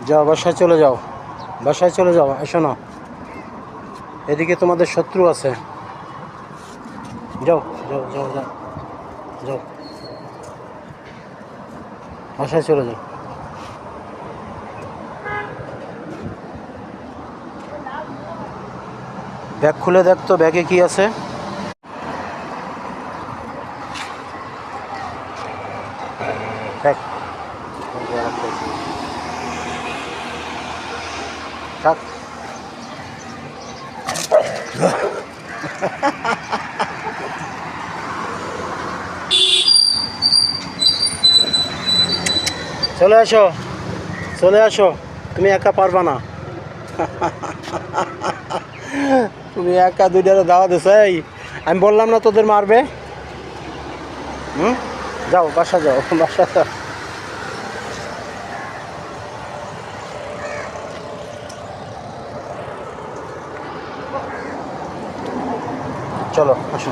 যাও বাসায় চলে যাও, বাসায় চলে যাও, এসো না, এদিকে তোমাদের শত্রু আছে। যাও যাও যাও যাও যাও, বাসায় চলে যাও। ব্যাগ খুলে দেখ তো, ব্যাগে কি আছে। দেখ, থাক। চলে আসো, চলে আসো, তুমি একা পারবা না। তুমি একা দুইটারে দাওয়া দিছো। এই আমি বললাম না তোদের মারবে। যাও বাসা যাও, বাসা যাও। চলো আসো।